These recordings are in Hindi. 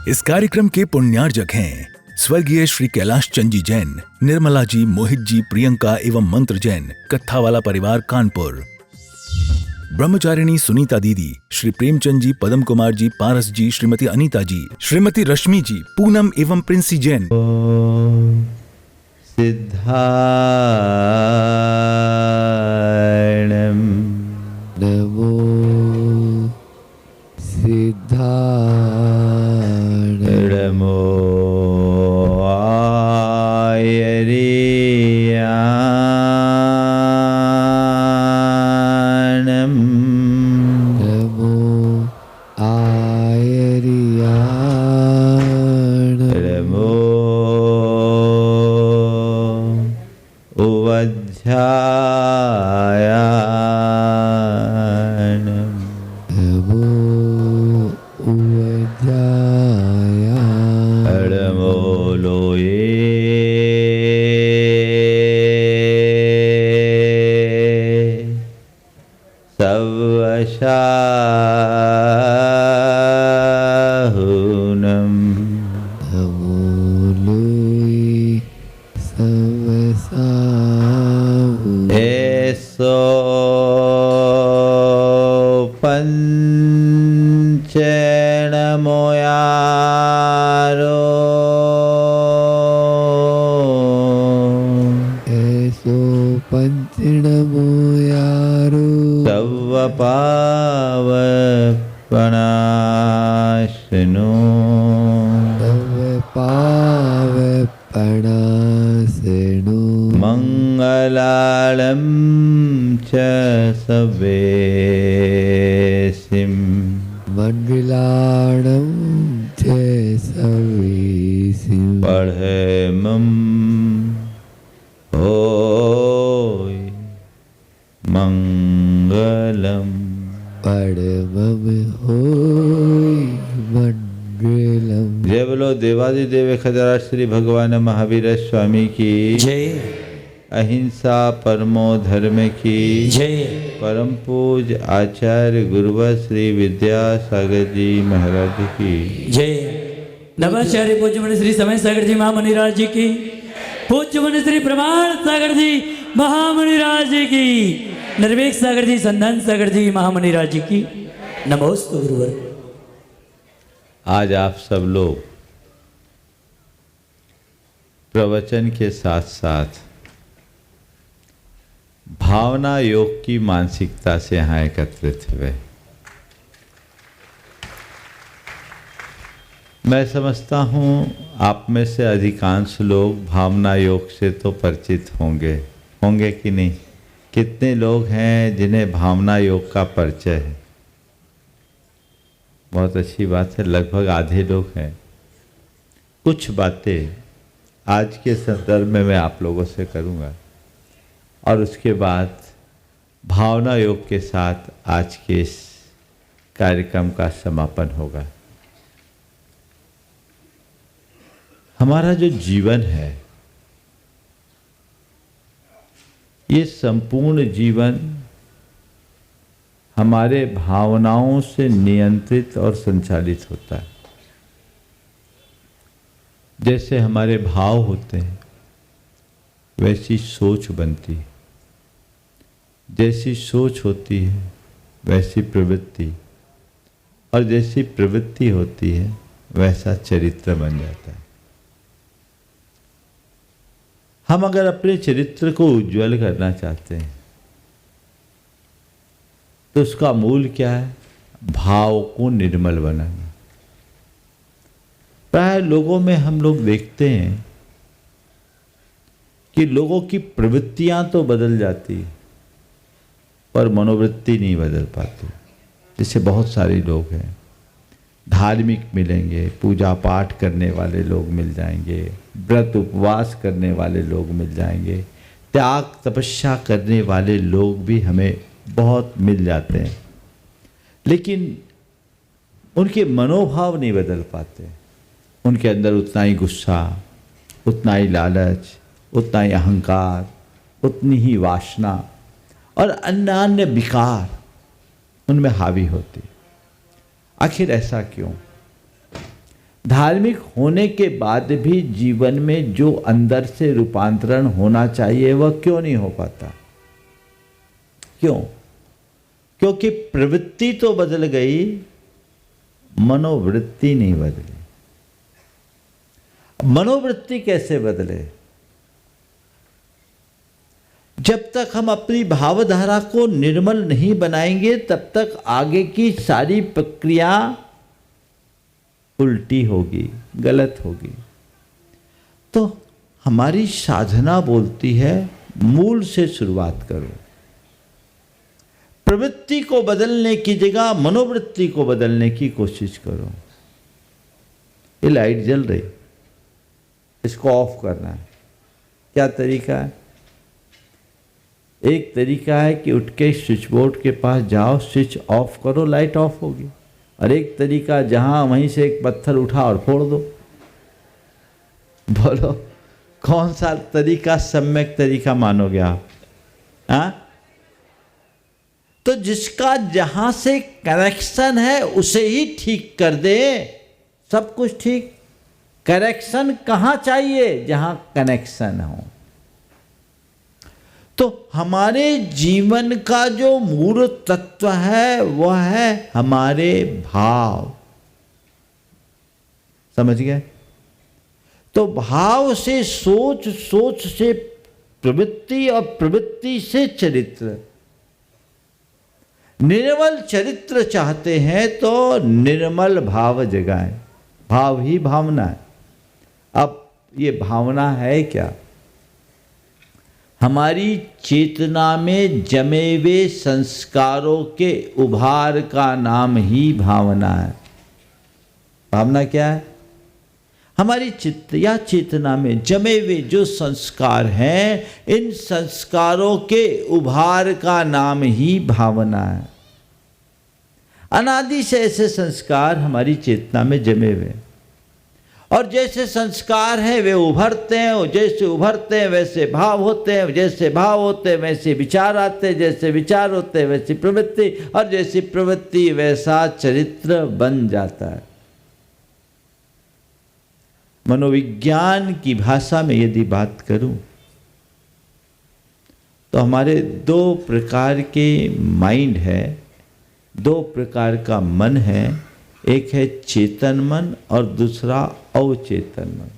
इस कार्यक्रम के पुण्यार्जक हैं स्वर्गीय श्री कैलाश चंद जी जैन, निर्मला जी, मोहित जी, प्रियंका एवं मंत्र जैन, कत्थावाला परिवार कानपुर। ब्रह्मचारिणी सुनीता दीदी, श्री प्रेमचंद जी, पदम कुमार जी, पारस जी, श्रीमती अनीता जी, श्रीमती रश्मि जी, पूनम एवं प्रिंसी जैन। सिद्धारणम नमो सिद्धारणमो आयरियाणम नमो आयरियाणमो उवध्यायाणम नमो उवध्यायाणमो लोये सवशाहुनम नमो लोये सवशाहुनम एसो पंचनमोयारो एसो पंचनमोयारो सवपावपनाशनो सवपावपनाशनो मंगलालम च सवेसिम मंगलालम च सवेसिम पढ़मं होय मंगलम पढ़मं होय मंगलम। जय बोलो देवादिदेव खजरा श्री भगवान महावीर स्वामी की जय। अहिंसा परमो धर्म की जय। परम पूज आचार्य गुरुवर श्री विद्यासागर जी महाराज की जय। नमस्कार पूज्य मन श्री समय सागर जी महामुनिराज जी की, पूज्य मन श्री प्रमाण सागर जी महामुनिराज जी की, निर्वेक सागर जी, संधान सागर जी महामुनिराज जी की नमोस्तु गुरुवर। आज आप सब लोग प्रवचन के साथ साथ भावना योग की मानसिकता से यहाँ एकत्रित हुए। मैं समझता हूँ आप में से अधिकांश लोग भावना योग से तो परिचित होंगे कि नहीं? कितने लोग हैं जिन्हें भावना योग का परिचय है? बहुत अच्छी बात है, लगभग आधे लोग हैं। कुछ बातें आज के संदर्भ में मैं आप लोगों से करूँगा और उसके बाद भावना योग के साथ आज के इस कार्यक्रम का समापन होगा। हमारा जो जीवन है, ये संपूर्ण जीवन हमारे भावनाओं से नियंत्रित और संचालित होता है। जैसे हमारे भाव होते हैं वैसी सोच बनती है, जैसी सोच होती है वैसी प्रवृत्ति, और जैसी प्रवृत्ति होती है वैसा चरित्र बन जाता है। हम अगर अपने चरित्र को उज्ज्वल करना चाहते हैं तो उसका मूल क्या है? भाव को निर्मल बनाना। प्राय लोगों में हम लोग देखते हैं कि लोगों की प्रवृत्तियां तो बदल जाती है पर मनोवृत्ति नहीं बदल पाती। जैसे बहुत सारे लोग हैं, धार्मिक मिलेंगे, पूजा पाठ करने वाले लोग मिल जाएंगे, व्रत उपवास करने वाले लोग मिल जाएंगे, त्याग तपस्या करने वाले लोग भी हमें बहुत मिल जाते हैं, लेकिन उनके मनोभाव नहीं बदल पाते। उनके अंदर उतना ही गुस्सा, उतना ही लालच, उतना ही अहंकार, उतनी ही वासना और अन्य विकार उनमें हावी होती। आखिर ऐसा क्यों? धार्मिक होने के बाद भी जीवन में जो अंदर से रूपांतरण होना चाहिए वह क्यों नहीं हो पाता? क्यों? क्योंकि प्रवृत्ति तो बदल गई, मनोवृत्ति नहीं बदली। मनोवृत्ति कैसे बदले? जब तक हम अपनी भावधारा को निर्मल नहीं बनाएंगे तब तक आगे की सारी प्रक्रिया उल्टी होगी, गलत होगी। तो हमारी साधना बोलती है मूल से शुरुआत करो। प्रवृत्ति को बदलने की जगह मनोवृत्ति को बदलने की कोशिश करो। ये लाइट जल रही, इसको ऑफ करना है। क्या तरीका है? एक तरीका है कि उठ के स्विच बोर्ड के पास जाओ, स्विच ऑफ करो, लाइट ऑफ होगी। और एक तरीका, जहां वहीं से एक पत्थर उठा और फोड़ दो। बोलो कौन सा तरीका सम्यक तरीका मानोगे आप? हाँ? तो जिसका जहां से कनेक्शन है उसे ही ठीक कर दे, सब कुछ ठीक। करेक्शन कहां चाहिए? जहां कनेक्शन हो। तो हमारे जीवन का जो मूल तत्व है वह है हमारे भाव। समझ गए? तो भाव से सोच, सोच से प्रवृत्ति और प्रवृत्ति से चरित्र। निर्मल चरित्र चाहते हैं तो निर्मल भाव जगाएं। भाव ही भावना है। अब ये भावना है क्या? हमारी चेतना में जमे हुए संस्कारों के उभार का नाम ही भावना है। भावना क्या है? हमारी चित्त या चेतना में जमे हुए जो संस्कार हैं, इन संस्कारों के उभार का नाम ही भावना है। अनादि से ऐसे संस्कार हमारी चेतना में जमे हुए, और जैसे संस्कार हैं वे उभरते हैं, जैसे उभरते हैं वैसे भाव होते हैं, जैसे भाव होते हैं वैसे विचार आते हैं, जैसे विचार होते हैं वैसी प्रवृत्ति, और जैसी प्रवृत्ति वैसा चरित्र बन जाता है। मनोविज्ञान की भाषा में यदि बात करूं तो हमारे दो प्रकार के माइंड है, दो प्रकार का मन है। एक है चेतन मन और दूसरा अवचेतन मन।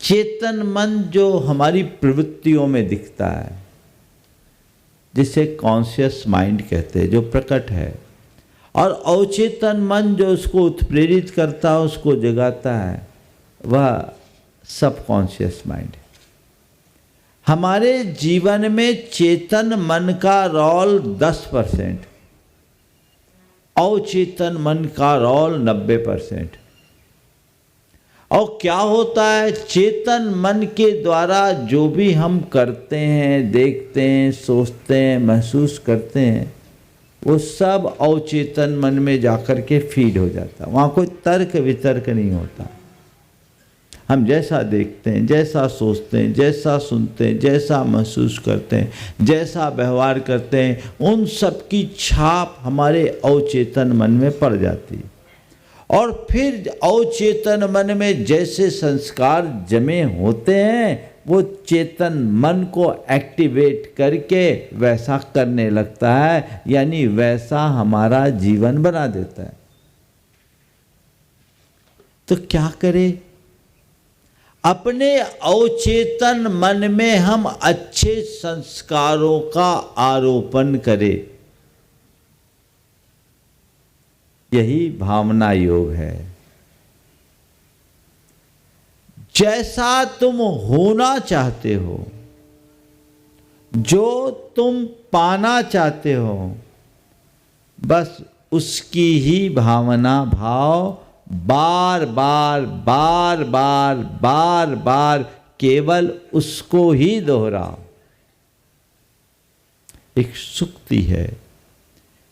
चेतन मन जो हमारी प्रवृत्तियों में दिखता है, जिसे कॉन्शियस माइंड कहते हैं, जो प्रकट है, और अवचेतन मन जो उसको उत्प्रेरित करता है, उसको जगाता है, वह सबकॉन्शियस माइंड है। हमारे जीवन में चेतन मन का रोल 10%, अवचेतन मन का रोल 90%। और क्या होता है? चेतन मन के द्वारा जो भी हम करते हैं, देखते हैं, सोचते हैं, महसूस करते हैं, वो सब अवचेतन मन में जाकर के फीड हो जाता है। वहाँ कोई तर्क वितर्क नहीं होता। हम जैसा देखते हैं, जैसा सोचते हैं, जैसा सुनते हैं, जैसा महसूस करते हैं, जैसा व्यवहार करते हैं, उन सब की छाप हमारे अवचेतन मन में पड़ जाती है। और फिर अवचेतन मन में जैसे संस्कार जमे होते हैं, वो चेतन मन को एक्टिवेट करके वैसा करने लगता है, यानी वैसा हमारा जीवन बना देता है। तो क्या करें? अपने अवचेतन मन में हम अच्छे संस्कारों का आरोपण करें। यही भावना योग है। जैसा तुम होना चाहते हो, जो तुम पाना चाहते हो, बस उसकी ही भावना, भाव बार बार बार बार बार बार केवल उसको ही दोहराओ। एक सूक्ति है,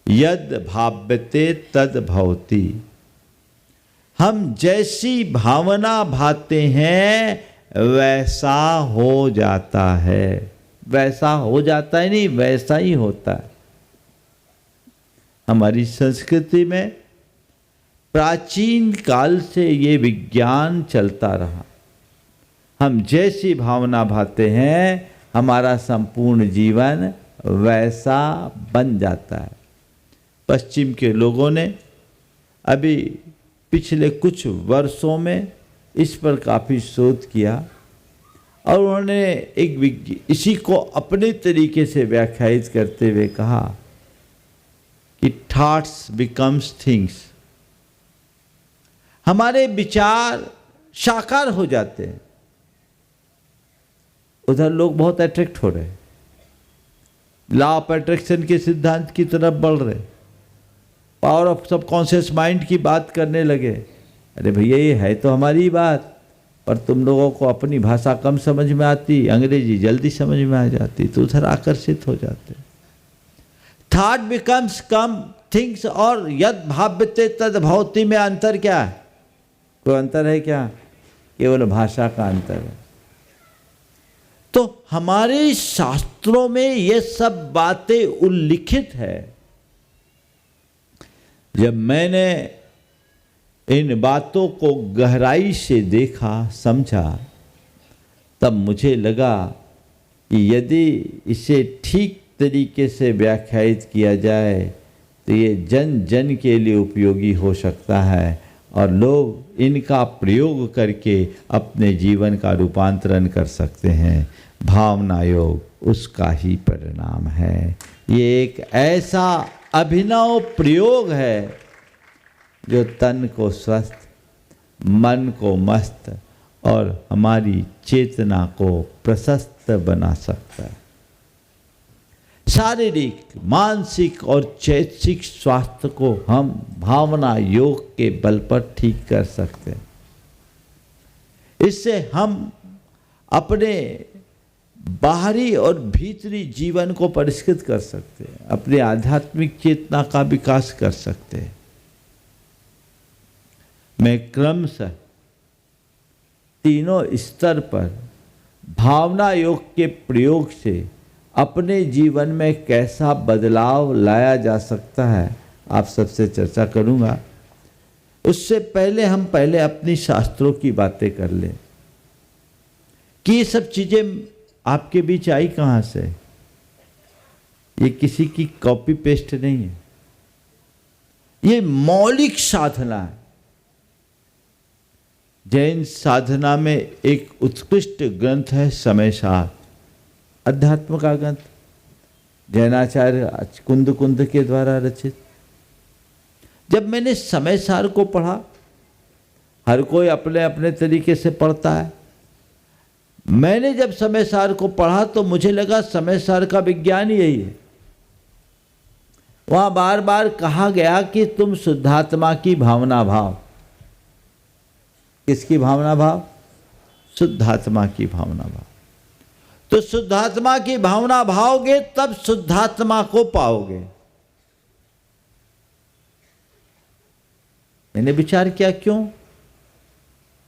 यद भाव्यते तद भवति। हम जैसी भावना भाते हैं वैसा हो जाता है। वैसा हो जाता है नहीं, वैसा ही होता है। हमारी संस्कृति में प्राचीन काल से ये विज्ञान चलता रहा। हम जैसी भावना भाते हैं हमारा संपूर्ण जीवन वैसा बन जाता है। पश्चिम के लोगों ने अभी पिछले कुछ वर्षों में इस पर काफ़ी शोध किया और उन्होंने इसी को अपने तरीके से व्याख्यायित करते हुए कहा कि थॉट्स बिकम्स थिंग्स। हमारे विचार साकार हो जाते हैं। उधर लोग बहुत अट्रैक्ट हो रहे हैं, लॉ ऑफ अट्रैक्शन के सिद्धांत की तरफ बढ़ रहे, पावर ऑफ सबकॉन्शियस माइंड की बात करने लगे। अरे भैया ये है तो हमारी बात, पर तुम लोगों को अपनी भाषा कम समझ में आती, अंग्रेजी जल्दी समझ में आ जाती, तो उधर आकर्षित हो जाते। थॉट बिकम्स कम थिंग्स और यद भाव्यते तद भवति में अंतर क्या है? कोई अंतर है क्या? केवल भाषा का अंतर है। तो हमारे शास्त्रों में ये सब बातें उल्लिखित है। जब मैंने इन बातों को गहराई से देखा, समझा, तब मुझे लगा कि यदि इसे ठीक तरीके से व्याख्यायित किया जाए तो ये जन जन के लिए उपयोगी हो सकता है और लोग इनका प्रयोग करके अपने जीवन का रूपांतरण कर सकते हैं। भावना योग उसका ही परिणाम है। ये एक ऐसा अभिनव प्रयोग है जो तन को स्वस्थ, मन को मस्त और हमारी चेतना को प्रशस्त बना सकता है। शारीरिक, मानसिक और चैतसिक स्वास्थ्य को हम भावना योग के बल पर ठीक कर सकते हैं। इससे हम अपने बाहरी और भीतरी जीवन को परिष्कृत कर सकते हैं, अपने आध्यात्मिक चेतना का विकास कर सकते हैं। मैं क्रमशः तीनों स्तर पर भावना योग के प्रयोग से अपने जीवन में कैसा बदलाव लाया जा सकता है आप सबसे चर्चा करूंगा। उससे पहले हम अपनी शास्त्रों की बातें कर लें कि ये सब चीजें आपके बीच आई कहाँ से। ये किसी की कॉपी पेस्ट नहीं है, ये मौलिक साधना है। जैन साधना में एक उत्कृष्ट ग्रंथ है समय सार, अध्यात्म का ग्रंथ, जैनाचार्य कुंद के द्वारा रचित। जब मैंने समय सार को पढ़ा, हर कोई अपने अपने तरीके से पढ़ता है, मैंने जब समय सार को पढ़ा तो मुझे लगा समय सार का विज्ञान यही है। वहां बार बार कहा गया कि तुम शुद्धात्मा की भावना भाव। किसकी भावना भाव? शुद्धात्मा की भावना भाव। तो शुद्धात्मा की भावना भाओगे तब शुद्धात्मा को पाओगे। मैंने विचार किया क्यों?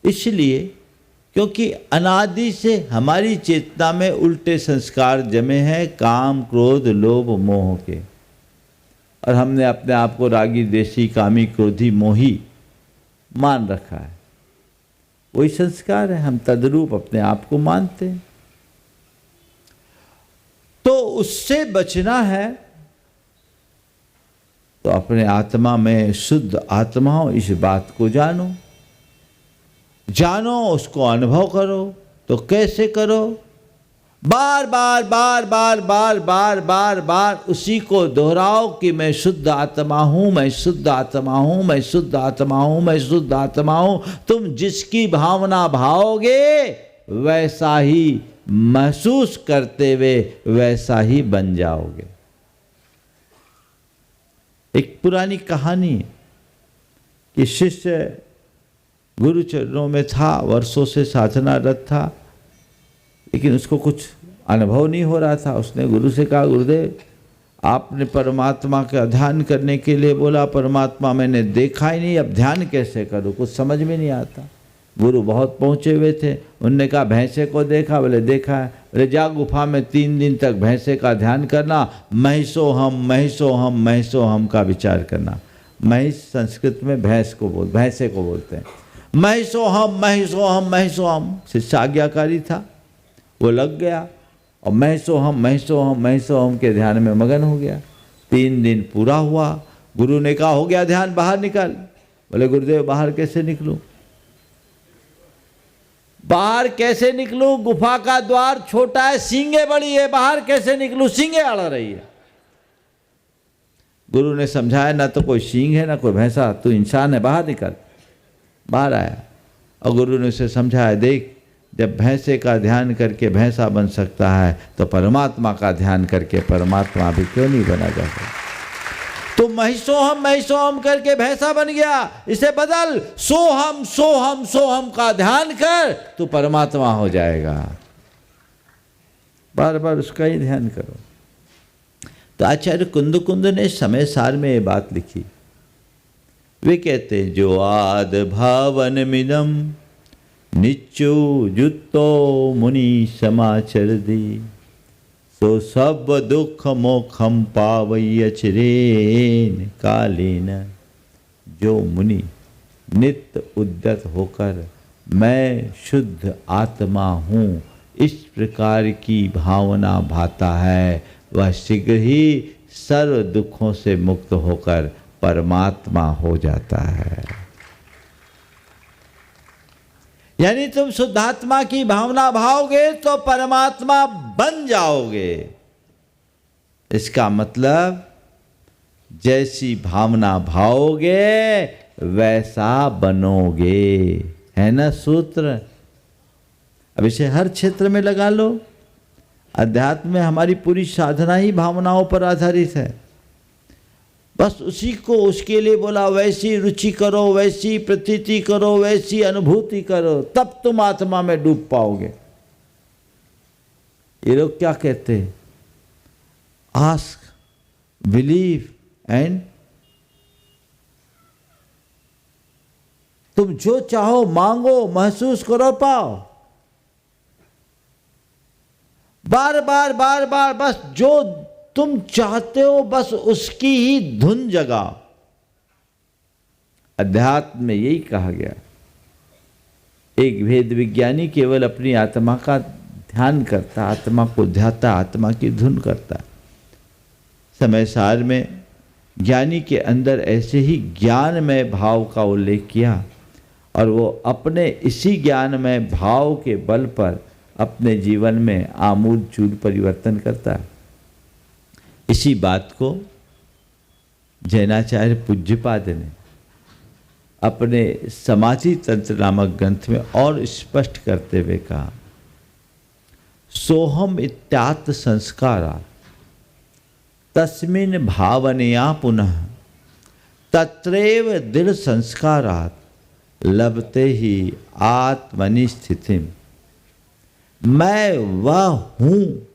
इसलिए क्योंकि अनादि से हमारी चेतना में उल्टे संस्कार जमे हैं, काम, क्रोध, लोभ, मोह के, और हमने अपने आप को रागी, द्वेषी, कामी, क्रोधी, मोही मान रखा है। वही संस्कार है, हम तद्रूप अपने आप को मानते हैं। तो उससे बचना है तो अपने आत्मा में शुद्ध आत्मा हो, इस बात को जानो, उसको अनुभव करो। तो कैसे करो? बार बार बार बार बार बार बार बार उसी को दोहराओ कि मैं शुद्ध आत्मा हूं, मैं शुद्ध आत्मा हूं, मैं शुद्ध आत्मा हूं, मैं शुद्ध आत्मा हूं। तुम जिसकी भावना भाओगे वैसा ही महसूस करते हुए वैसा ही बन जाओगे। एक पुरानी कहानी है कि शिष्य गुरु चरणों में था, वर्षों से साधनारत था, लेकिन उसको कुछ अनुभव नहीं हो रहा था। उसने गुरु से कहा, गुरुदेव आपने परमात्मा का ध्यान करने के लिए बोला, परमात्मा मैंने देखा ही नहीं, अब ध्यान कैसे करूं, कुछ समझ में नहीं आता। गुरु बहुत पहुँचे हुए थे, उनने कहा भैंसे को देखा? बोले देखा है। बोले जा गुफा में 3 दिन तक भैंसे का ध्यान करना, महिषो हम महिषो हम महिषो हम का विचार करना। महिष संस्कृत में भैंसे को बोलते हैं। महिषोहम महिषोहम महिषोहम, शिष्य आज्ञाकारी था, वो लग गया और महिषोहम महिषोहम महिषोहम के ध्यान में मगन हो गया। 3 दिन पूरा हुआ, गुरु ने कहा हो गया ध्यान, बाहर निकल। बोले गुरुदेव बाहर कैसे निकलूं? बाहर कैसे निकलूं? गुफा का द्वार छोटा है, सींगे बड़ी है, बाहर कैसे निकलूं? सींगे अड़ रही है। गुरु ने समझाया ना तो कोई सींग है ना कोई भैंसा, तू इंसान है, बाहर निकल। बाहर आया और गुरु ने उसे समझाया, देख जब भैंसे का ध्यान करके भैंसा बन सकता है तो परमात्मा का ध्यान करके परमात्मा भी क्यों नहीं बना जा सकता? तो महिषोहम करके भैंसा बन गया, इसे बदल, सोहम सोहम सोहम का ध्यान कर, तू परमात्मा हो जाएगा। बार बार उसका ही ध्यान करो। तो आचार्य कुंद ने समय सार में ये बात लिखी। वे कहते जो आद भावन मिदम निच्चु जुत्तो मुनि समाचर दी, सो सब दुख मोखम पावय चिरेन कालीन। जो मुनि नित्य उद्यत होकर मैं शुद्ध आत्मा हूँ इस प्रकार की भावना भाता है, वह शीघ्र ही सर्व दुखों से मुक्त होकर परमात्मा हो जाता है। यानी तुम शुद्धात्मा की भावना भाओगे तो परमात्मा बन जाओगे। इसका मतलब जैसी भावना भाओगे वैसा बनोगे, है ना सूत्र? अब इसे हर क्षेत्र में लगा लो। अध्यात्म में हमारी पूरी साधना ही भावनाओं पर आधारित है। बस उसी को, उसके लिए बोला वैसी रुचि करो, वैसी प्रतीति करो, वैसी अनुभूति करो, तब तुम आत्मा में डूब पाओगे। ये लोग क्या कहते हैं? आस्क, बिलीव एंड, तुम जो चाहो मांगो, महसूस करो, पाओ। बार बार बार बार बस जो तुम चाहते हो बस उसकी ही धुन जगाओ। अध्यात्म में यही कहा गया। एक भेद विज्ञानी केवल अपनी आत्मा का ध्यान करता, आत्मा को ध्याता, आत्मा की धुन करता। समय सार में ज्ञानी के अंदर ऐसे ही ज्ञानमय भाव का उल्लेख किया और वो अपने इसी ज्ञानमय भाव के बल पर अपने जीवन में आमूल चूल परिवर्तन करता है। इसी बात को जैनाचार्य पूज्यपाद ने अपने समाधि तंत्र नामक ग्रंथ में और स्पष्ट करते हुए कहा, सोहम इत्यात्म संस्कारा तस्मिन् भावनया पुनः तत्रैव दृढ़ संस्कारात् लभते ही आत्मनि स्थितिम। मैं वह हूँ,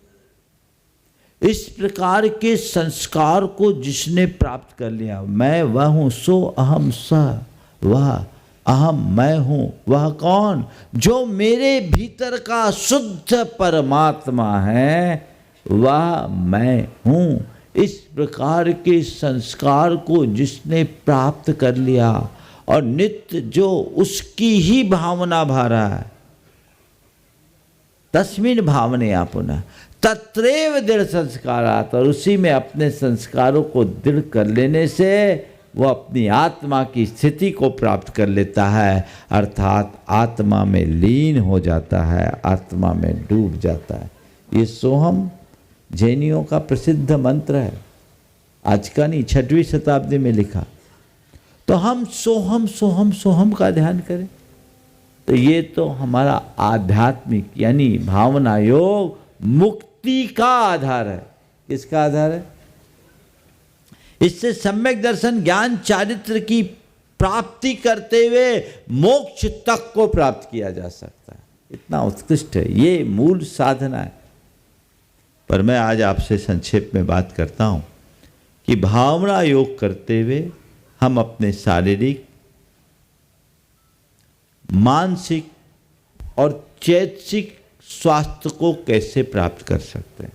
इस प्रकार के संस्कार को जिसने प्राप्त कर लिया, मैं वह हूँ, सो अहम स वह अहम मैं हूँ। वह कौन? जो मेरे भीतर का शुद्ध परमात्मा है, वह मैं हूँ। इस प्रकार के संस्कार को जिसने प्राप्त कर लिया और नित्य जो उसकी ही भावना भा रहा है, तस्मिन् भावनया पुनः तत्रैव दृढ़ संस्कारात्, और उसी में अपने संस्कारों को दृढ़ कर लेने से वो अपनी आत्मा की स्थिति को प्राप्त कर लेता है, अर्थात आत्मा में लीन हो जाता है, आत्मा में डूब जाता है। ये सोहम जैनियों का प्रसिद्ध मंत्र है, आज का नहीं, 6वीं शताब्दी में लिखा। तो हम सोहम सोहम सोहम का ध्यान करें तो ये तो हमारा आध्यात्मिक यानी भावना योग मुक्ति का आधार है। किसका आधार है? इससे सम्यक दर्शन ज्ञान चारित्र की प्राप्ति करते हुए मोक्ष तक को प्राप्त किया जा सकता है। इतना उत्कृष्ट है, ये मूल साधना है। पर मैं आज आपसे संक्षेप में बात करता हूं कि भावना योग करते हुए हम अपने शारीरिक, मानसिक और चैतसिक स्वास्थ्य को कैसे प्राप्त कर सकते हैं।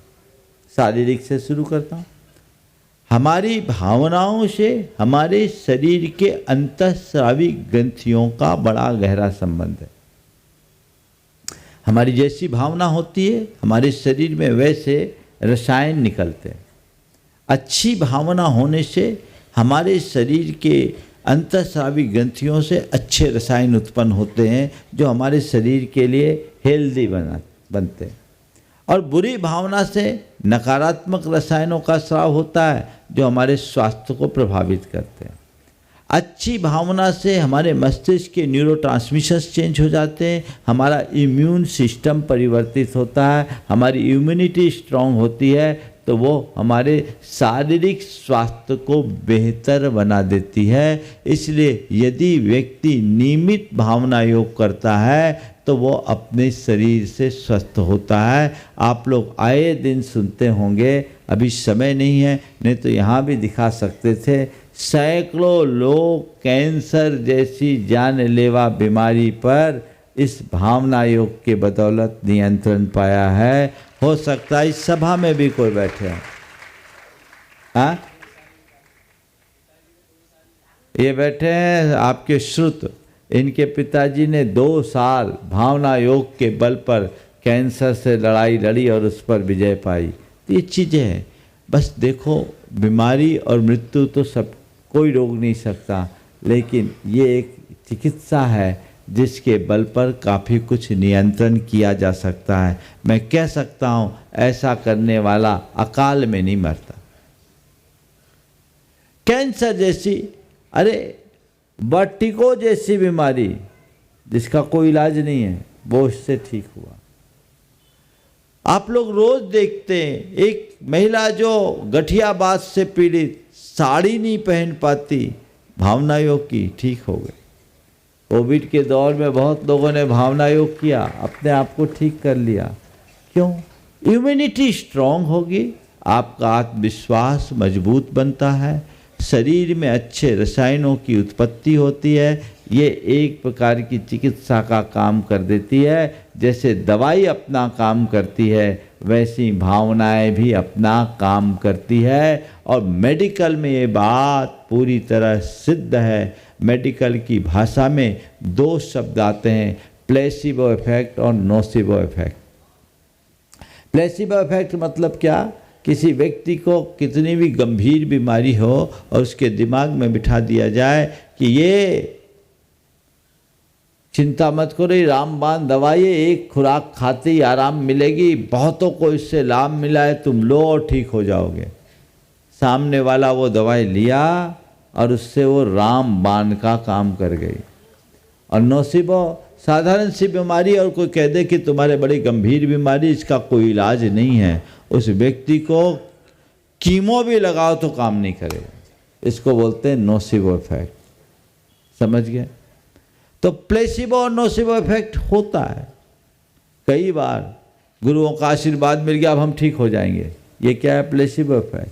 शारीरिक से शुरू करता हूँ। हमारी भावनाओं से हमारे शरीर के अंतःस्रावी ग्रंथियों का बड़ा गहरा संबंध है। हमारी जैसी भावना होती है हमारे शरीर में वैसे रसायन निकलते हैं। अच्छी भावना होने से हमारे शरीर के अंतःस्रावी ग्रंथियों से अच्छे रसायन उत्पन्न होते हैं जो हमारे शरीर के लिए हेल्दी बनते हैं। और बुरी भावना से नकारात्मक रसायनों का स्राव होता है जो हमारे स्वास्थ्य को प्रभावित करते हैं। अच्छी भावना से हमारे मस्तिष्क के न्यूरोट्रांसमिशंस चेंज हो जाते हैं, हमारा इम्यून सिस्टम परिवर्तित होता है, हमारी इम्यूनिटी स्ट्रांग होती है, तो वो हमारे शारीरिक स्वास्थ्य को बेहतर बना देती है। इसलिए यदि व्यक्ति नियमित भावना योग करता है तो वो अपने शरीर से स्वस्थ होता है। आप लोग आए दिन सुनते होंगे, अभी समय नहीं है, नहीं तो यहाँ भी दिखा सकते थे, सैकड़ों लोग कैंसर जैसी जानलेवा बीमारी पर इस भावना योग के बदौलत नियंत्रण पाया है। हो सकता है इस सभा में भी कोई बैठे हो। हाँ, ये बैठे हैं आपके श्रुत, इनके पिताजी ने 2 साल भावना योग के बल पर कैंसर से लड़ाई लड़ी और उस पर विजय पाई। तो ये चीज़ें हैं। बस देखो, बीमारी और मृत्यु तो सब कोई रोक नहीं सकता, लेकिन ये एक चिकित्सा है जिसके बल पर काफ़ी कुछ नियंत्रण किया जा सकता है। मैं कह सकता हूँ ऐसा करने वाला अकाल में नहीं मरता। कैंसर जैसी, अरे वर्टिगो जैसी बीमारी जिसका कोई इलाज नहीं है, वो इससे ठीक हुआ। आप लोग रोज देखते हैं एक महिला जो गठियाबात से पीड़ित, साड़ी नहीं पहन पाती, भावना योग की, ठीक हो गई। कोविड के दौर में बहुत लोगों ने भावना योग किया, अपने आप को ठीक कर लिया। क्यों? इम्यूनिटी स्ट्रांग होगी, आपका आत्मविश्वास मजबूत बनता है, शरीर में अच्छे रसायनों की उत्पत्ति होती है। ये एक प्रकार की चिकित्सा का काम कर देती है। जैसे दवाई अपना काम करती है, वैसी भावनाएं भी अपना काम करती है। और मेडिकल में ये बात पूरी तरह सिद्ध है। मेडिकल की भाषा में 2 शब्द आते हैं, प्लेसिबो इफेक्ट और नोसिबो इफेक्ट। प्लेसिबो इफेक्ट मतलब क्या? किसी व्यक्ति को कितनी भी गंभीर बीमारी हो और उसके दिमाग में बिठा दिया जाए कि ये चिंता मत करो, ये रामबाण दवाई है, एक खुराक खाते ही आराम मिलेगी, बहुतों को इससे लाभ मिला है, तुम लो और ठीक हो जाओगे। सामने वाला वो दवाई लिया और उससे वो रामबाण का काम कर गई। और नोसिबो साधारण सी बीमारी, और कोई कह दे कि तुम्हारे बड़ी गंभीर बीमारी, इसका कोई इलाज नहीं है, उस व्यक्ति को कीमो भी लगाओ तो काम नहीं करेगा। इसको बोलते हैं नोसिबो इफेक्ट। समझ गए? तो प्लेसिबो और नोसिबो इफेक्ट होता है। कई बार गुरुओं का आशीर्वाद मिल गया, अब हम ठीक हो जाएंगे, ये क्या है? Placebo effect.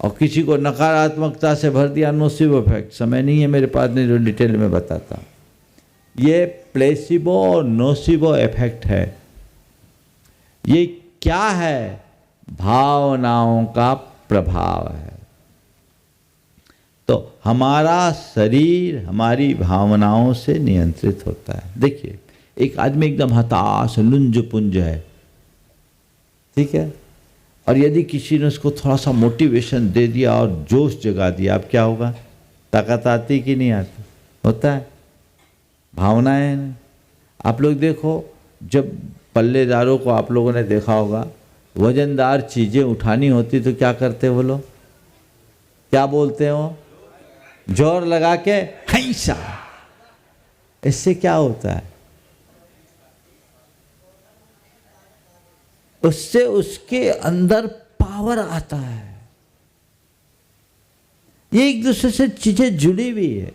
और किसी को नकारात्मकता से भर दिया, नोसिबो इफेक्ट। समय नहीं है मेरे पास, नहीं जो डिटेल में बताता। ये प्लेसिबो और नोसिबो इफेक्ट है। ये क्या है? भावनाओं का प्रभाव है। तो हमारा शरीर हमारी भावनाओं से नियंत्रित होता है। देखिए, एक आदमी एकदम हताश, लुंज पुंज है, ठीक है, और यदि किसी ने उसको थोड़ा सा मोटिवेशन दे दिया और जोश जगा दिया, अब क्या होगा? ताकत आती कि नहीं आती? होता है। भावनाएं हैं। आप लोग देखो, जब पल्लेदारों को आप लोगों ने देखा होगा, वजनदार चीज़ें उठानी होती तो क्या करते वो लोग? क्या बोलते हैं वो? जोर लगा के हैसा। इससे क्या होता है? उससे उसके अंदर पावर आता है। ये एक दूसरे से चीजें जुड़ी हुई है।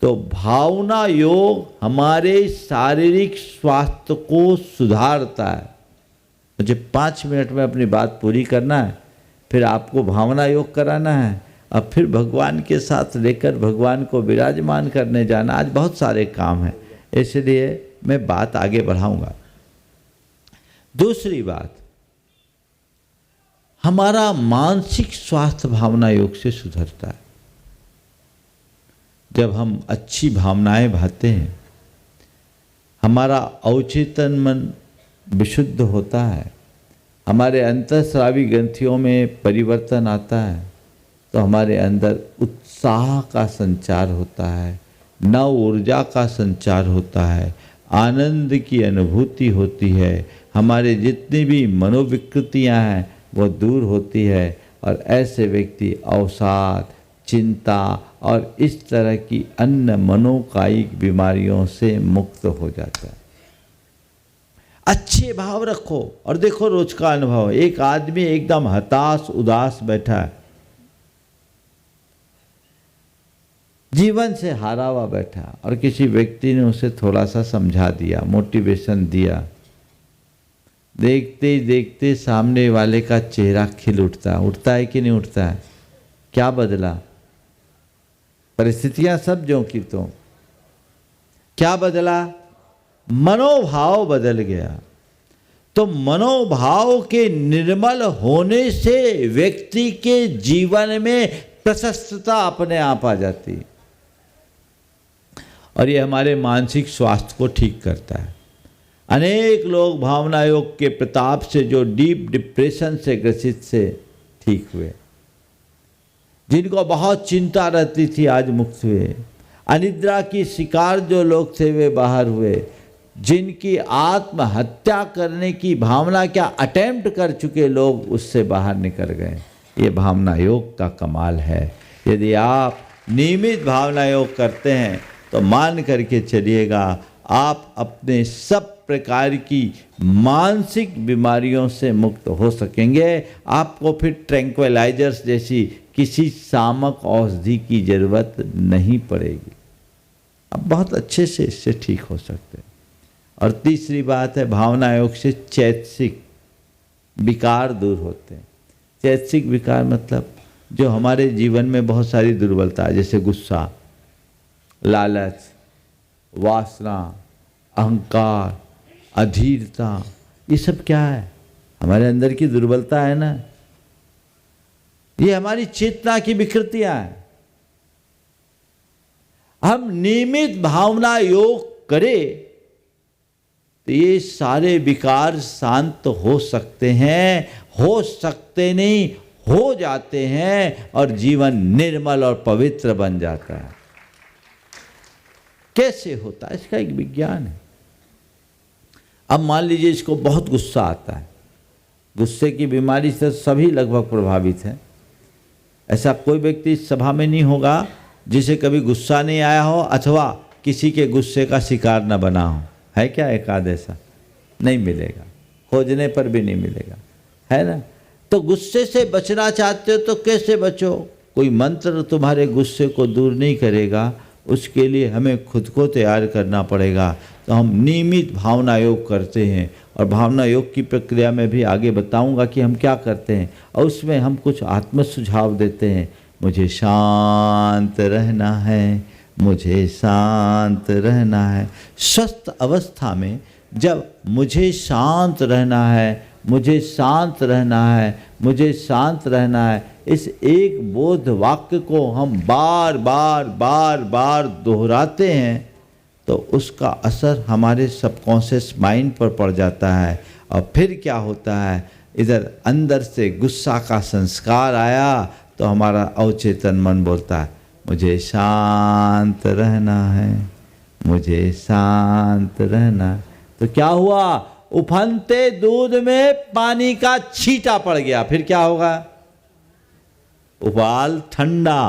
तो भावना योग हमारे शारीरिक स्वास्थ्य को सुधारता है। मुझे 5 मिनट में अपनी बात पूरी करना है, फिर आपको भावना योग कराना है, और फिर भगवान के साथ लेकर भगवान को विराजमान करने जाना। आज बहुत सारे काम हैं, इसलिए मैं बात आगे बढ़ाऊंगा। दूसरी बात, हमारा मानसिक स्वास्थ्य भावना योग से सुधरता है। जब हम अच्छी भावनाएं भाते हैं, हमारा अवचेतन मन विशुद्ध होता है, हमारे अंतःस्रावी ग्रंथियों में परिवर्तन आता है, तो हमारे अंदर उत्साह का संचार होता है, नव ऊर्जा का संचार होता है, आनंद की अनुभूति होती है, हमारे जितनी भी मनोविकृतियां हैं वो दूर होती है और ऐसे व्यक्ति अवसाद, चिंता और इस तरह की अन्य मनोकायिक बीमारियों से मुक्त हो जाता है। अच्छे भाव रखो और देखो रोज का अनुभव। एक आदमी एकदम हताश उदास बैठा है, जीवन से हारा हुआ बैठा, और किसी व्यक्ति ने उसे थोड़ा सा समझा दिया, मोटिवेशन दिया। देखते ही देखते सामने वाले का चेहरा खिल उठता है कि नहीं उठता है? क्या बदला? परिस्थितियां सब ज्यों की त्यों। क्या बदला? मनोभाव बदल गया। तो मनोभाव के निर्मल होने से व्यक्ति के जीवन में प्रशस्तता अपने आप आ जाती है और ये हमारे मानसिक स्वास्थ्य को ठीक करता है। अनेक लोग भावना योग के प्रताप से जो डीप डिप्रेशन से ग्रसित से ठीक हुए, जिनको बहुत चिंता रहती थी आज मुक्त हुए, अनिद्रा की शिकार जो लोग थे वे बाहर हुए, जिनकी आत्महत्या करने की भावना क्या अटेम्प्ट कर चुके लोग उससे बाहर निकल गए। ये भावना योग का कमाल है। यदि आप नियमित भावना योग करते हैं तो मान करके चलिएगा आप अपने सब प्रकार की मानसिक बीमारियों से मुक्त हो सकेंगे। आपको फिर ट्रैंक्विलाइजर्स जैसी किसी सामक औषधि की जरूरत नहीं पड़ेगी। आप बहुत अच्छे से इससे ठीक हो सकते हैं। और तीसरी बात है, भावना योग से चैतसिक विकार दूर होते हैं। चैतसिक विकार मतलब जो हमारे जीवन में बहुत सारी दुर्बलता है, जैसे गुस्सा, लालच, वासना, अहंकार, अधीरता, ये सब क्या है? हमारे अंदर की दुर्बलता है ना। ये हमारी चेतना की विकृतियां हैं। हम नियमित भावना योग करें तो ये सारे विकार शांत हो सकते हैं, हो सकते नहीं हो जाते हैं और जीवन निर्मल और पवित्र बन जाता है। कैसे होता है? इसका एक विज्ञान है। अब मान लीजिए इसको बहुत गुस्सा आता है। गुस्से की बीमारी से सभी लगभग प्रभावित हैं। ऐसा कोई व्यक्ति इस सभा में नहीं होगा जिसे कभी गुस्सा नहीं आया हो अथवा किसी के गुस्से का शिकार न बना हो। है क्या एक आध ऐसा? नहीं मिलेगा, खोजने पर भी नहीं मिलेगा, है ना। तो गुस्से से बचना चाहते हो तो कैसे बचो? कोई मंत्र तुम्हारे गुस्से को दूर नहीं करेगा, उसके लिए हमें खुद को तैयार करना पड़ेगा। तो हम नियमित भावना योग करते हैं और भावना योग की प्रक्रिया में भी आगे बताऊंगा कि हम क्या करते हैं और उसमें हम कुछ आत्म सुझाव देते हैं। मुझे शांत रहना है, मुझे शांत रहना है। स्वस्थ अवस्था में जब मुझे शांत रहना है, मुझे शांत रहना है, मुझे शांत रहना है, इस एक बोध वाक्य को हम बार बार बार बार दोहराते हैं तो उसका असर हमारे सबकॉन्शियस माइंड पर पड़ जाता है। और फिर क्या होता है, इधर अंदर से गुस्सा का संस्कार आया तो हमारा अवचेतन मन बोलता है मुझे शांत रहना है, मुझे शांत रहना है। तो क्या हुआ? उफनते दूध में पानी का छींटा पड़ गया। फिर क्या होगा? उबाल ठंडा।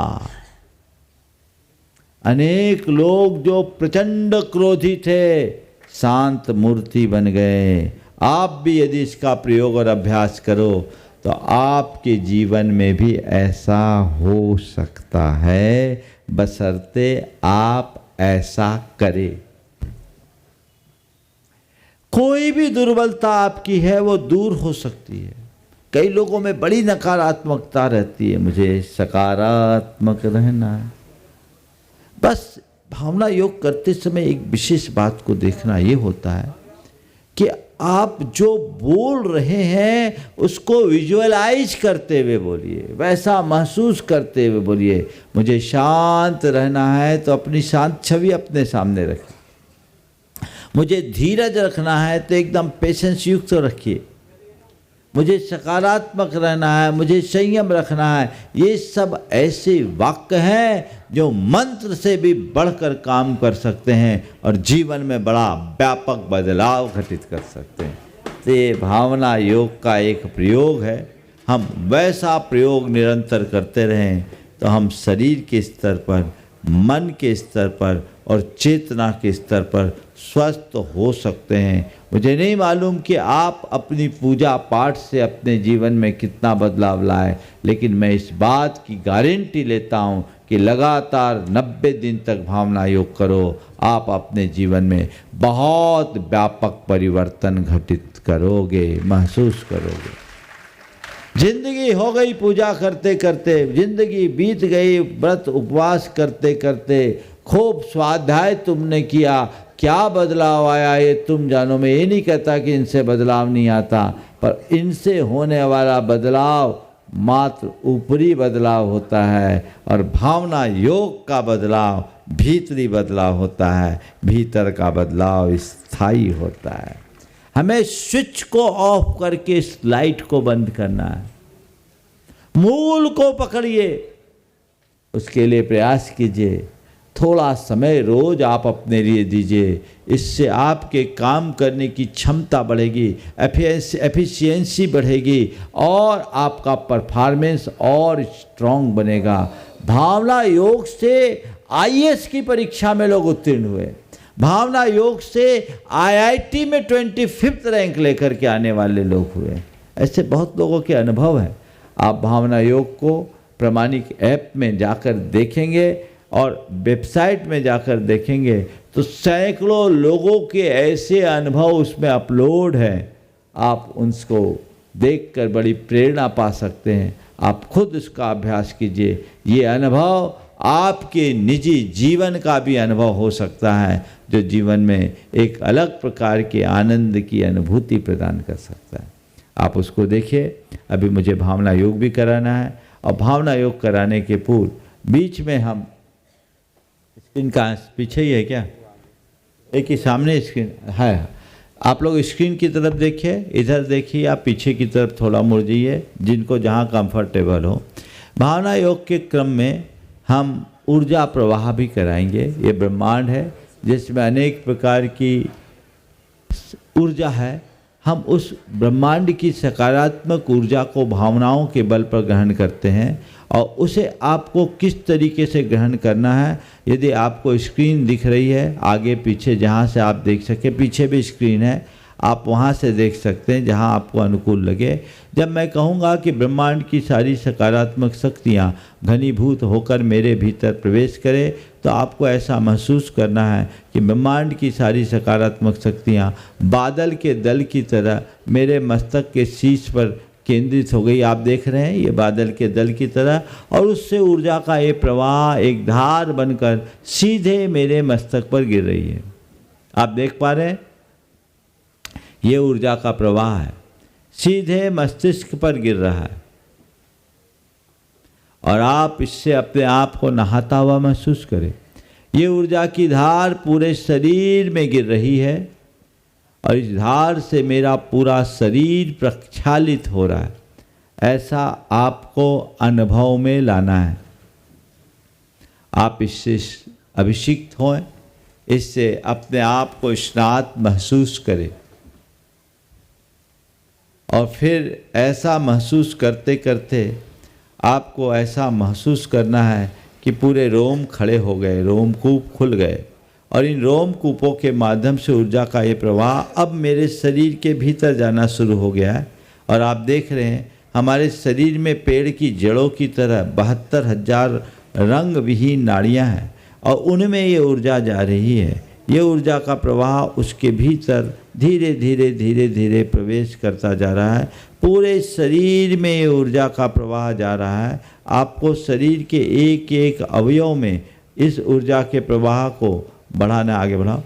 अनेक लोग जो प्रचंड क्रोधी थे शांत मूर्ति बन गए। आप भी यदि इसका प्रयोग और अभ्यास करो तो आपके जीवन में भी ऐसा हो सकता है, बशर्ते आप ऐसा करें। कोई भी दुर्बलता आपकी है वो दूर हो सकती है। कई लोगों में बड़ी नकारात्मकता रहती है, मुझे सकारात्मक रहना है। बस भावना योग करते समय एक विशेष बात को देखना ये होता है कि आप जो बोल रहे हैं उसको विजुअलाइज करते हुए बोलिए, वैसा महसूस करते हुए बोलिए। मुझे शांत रहना है तो अपनी शांत छवि अपने सामने रखिए। मुझे धीरज रखना है तो एकदम पेशेंस युक्त रखिए। मुझे सकारात्मक रहना है, मुझे संयम रखना है। ये सब ऐसे वाक्य हैं जो मंत्र से भी बढ़कर काम कर सकते हैं और जीवन में बड़ा व्यापक बदलाव घटित कर सकते हैं। तो ये भावना योग का एक प्रयोग है। हम वैसा प्रयोग निरंतर करते रहें तो हम शरीर के स्तर पर, मन के स्तर पर और चेतना के स्तर पर स्वस्थ हो सकते हैं। मुझे नहीं मालूम कि आप अपनी पूजा पाठ से अपने जीवन में कितना बदलाव लाए, लेकिन मैं इस बात की गारंटी लेता हूँ कि लगातार 90 दिन तक भावना योग करो, आप अपने जीवन में बहुत व्यापक परिवर्तन घटित करोगे, महसूस करोगे। जिंदगी हो गई पूजा करते करते, जिंदगी बीत गई व्रत उपवास करते करते, खूब स्वाध्याय तुमने किया, क्या बदलाव आया ये तुम जानो। मैं ये नहीं कहता कि इनसे बदलाव नहीं आता, पर इनसे होने वाला बदलाव मात्र ऊपरी बदलाव होता है और भावना योग का बदलाव भीतरी बदलाव होता है। भीतर का बदलाव स्थायी होता है। हमें स्विच को ऑफ करके इस लाइट को बंद करना है। मूल को पकड़िए, उसके लिए प्रयास कीजिए। थोड़ा समय रोज आप अपने लिए दीजिए, इससे आपके काम करने की क्षमता बढ़ेगी, एफिशिएंसी बढ़ेगी और आपका परफॉर्मेंस और स्ट्रांग बनेगा। भावना योग से आईएएस की परीक्षा में लोग उत्तीर्ण हुए। भावना योग से आईआईटी में 25th रैंक लेकर के आने वाले लोग हुए। ऐसे बहुत लोगों के अनुभव हैं। आप भावना योग को प्रामाणिक ऐप में जाकर देखेंगे और वेबसाइट में जाकर देखेंगे तो सैकड़ों लोगों के ऐसे अनुभव उसमें अपलोड हैं। आप उनको देखकर बड़ी प्रेरणा पा सकते हैं। आप खुद उसका अभ्यास कीजिए। ये अनुभव आपके निजी जीवन का भी अनुभव हो सकता है, जो जीवन में एक अलग प्रकार के आनंद की अनुभूति प्रदान कर सकता है। आप उसको देखिए। अभी मुझे भावना योग भी कराना है और भावना योग कराने के पूर्व बीच में हम स्क्रीन का पीछे ही है क्या, एक ही सामने स्क्रीन है, आप लोग स्क्रीन की तरफ देखिए, इधर देखिए, आप पीछे की तरफ थोड़ा मुड़ जाइए, जिनको जहाँ कंफर्टेबल हो। भावना योग के क्रम में हम ऊर्जा प्रवाह भी कराएंगे। ये ब्रह्मांड है जिसमें अनेक प्रकार की ऊर्जा है। हम उस ब्रह्मांड की सकारात्मक ऊर्जा को भावनाओं के बल पर ग्रहण करते हैं और उसे आपको किस तरीके से ग्रहण करना है, यदि आपको स्क्रीन दिख रही है आगे पीछे जहाँ से आप देख सकें, पीछे भी स्क्रीन है, आप वहाँ से देख सकते हैं जहाँ आपको अनुकूल लगे। जब मैं कहूँगा कि ब्रह्मांड की सारी सकारात्मक शक्तियाँ घनीभूत होकर मेरे भीतर प्रवेश करें, तो आपको ऐसा महसूस करना है कि ब्रह्मांड की सारी सकारात्मक शक्तियाँ बादल के दल की तरह मेरे मस्तक के शीर्ष पर केंद्रित हो गई। आप देख रहे हैं ये बादल के दल की तरह, और उससे ऊर्जा का ये प्रवाह एक धार बनकर सीधे मेरे मस्तक पर गिर रही है। आप देख पा रहे हैं, ये ऊर्जा का प्रवाह है, सीधे मस्तिष्क पर गिर रहा है और आप इससे अपने आप को नहाता हुआ महसूस करें। ये ऊर्जा की धार पूरे शरीर में गिर रही है और इस धार से मेरा पूरा शरीर प्रक्षालित हो रहा है। ऐसा आपको अनुभव में लाना है। आप इससे अभिषिक्त हों, इससे अपने आप को स्नात महसूस करें और फिर ऐसा महसूस करते करते आपको ऐसा महसूस करना है कि पूरे रोम खड़े हो गए, रोमकूप खुल गए और इन रोमकूपों के माध्यम से ऊर्जा का ये प्रवाह अब मेरे शरीर के भीतर जाना शुरू हो गया है। और आप देख रहे हैं हमारे शरीर में पेड़ की जड़ों की तरह 72,000 रंग विहीन नाड़ियाँ हैं और उनमें ये ऊर्जा जा रही है। ये ऊर्जा का प्रवाह उसके भीतर धीरे धीरे धीरे धीरे प्रवेश करता जा रहा है। पूरे शरीर में ये ऊर्जा का प्रवाह जा रहा है। आपको शरीर के एक एक अवयव में इस ऊर्जा के प्रवाह को बढ़ाना, आगे बढ़ाओ,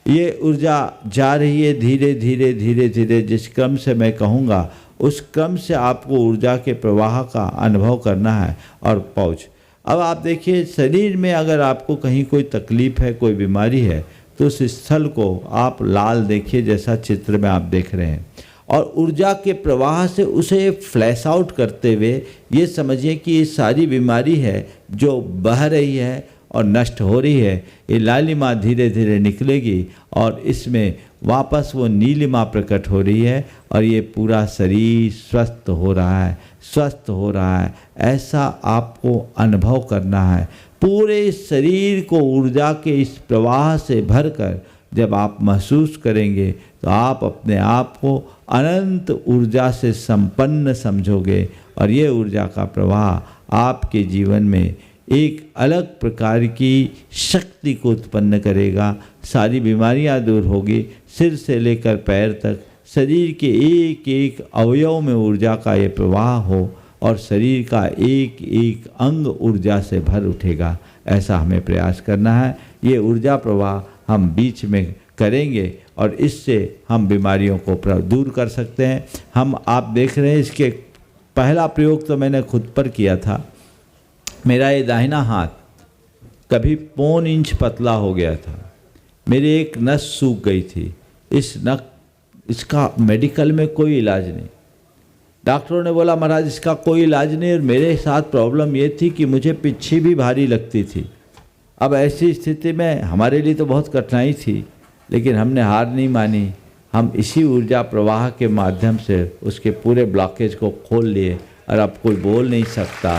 ये ऊर्जा जा रही है धीरे धीरे धीरे धीरे, जिस क्रम से मैं कहूँगा उस क्रम से आपको ऊर्जा के प्रवाह का अनुभव करना है और पहुँच। अब आप देखिए, शरीर में अगर आपको कहीं कोई तकलीफ़ है, कोई बीमारी है, तो उस स्थल को आप लाल देखिए, जैसा चित्र में आप देख रहे हैं, और ऊर्जा के प्रवाह से उसे फ्लैश आउट करते हुए ये समझिए कि ये सारी बीमारी है जो बह रही है और नष्ट हो रही है, ये लालिमा धीरे धीरे निकलेगी और इसमें वापस वो नीलिमा प्रकट हो रही है और ये पूरा शरीर स्वस्थ हो रहा है, स्वस्थ हो रहा है। ऐसा आपको अनुभव करना है। पूरे शरीर को ऊर्जा के इस प्रवाह से भरकर जब आप महसूस करेंगे तो आप अपने आप को अनंत ऊर्जा से संपन्न समझोगे और ये ऊर्जा का प्रवाह आपके जीवन में एक अलग प्रकार की शक्ति को उत्पन्न करेगा। सारी बीमारियां दूर होगी, सिर से लेकर पैर तक शरीर के एक एक अवयव में ऊर्जा का ये प्रवाह हो और शरीर का एक एक अंग ऊर्जा से भर उठेगा। ऐसा हमें प्रयास करना है। ये ऊर्जा प्रवाह हम बीच में करेंगे और इससे हम बीमारियों को दूर कर सकते हैं। हम आप देख रहे हैं, इसके पहला प्रयोग तो मैंने खुद पर किया था। मेरा ये दाहिना हाथ कभी 1.25 इंच पतला हो गया था, मेरी एक नस सूख गई थी। इसका मेडिकल में कोई इलाज नहीं। डॉक्टरों ने बोला महाराज इसका कोई इलाज नहीं, और मेरे साथ प्रॉब्लम ये थी कि मुझे पिच्छी भी भारी लगती थी। अब ऐसी स्थिति में हमारे लिए तो बहुत कठिनाई थी, लेकिन हमने हार नहीं मानी। हम इसी ऊर्जा प्रवाह के माध्यम से उसके पूरे ब्लॉकेज को खोल लिए और अब कोई बोल नहीं सकता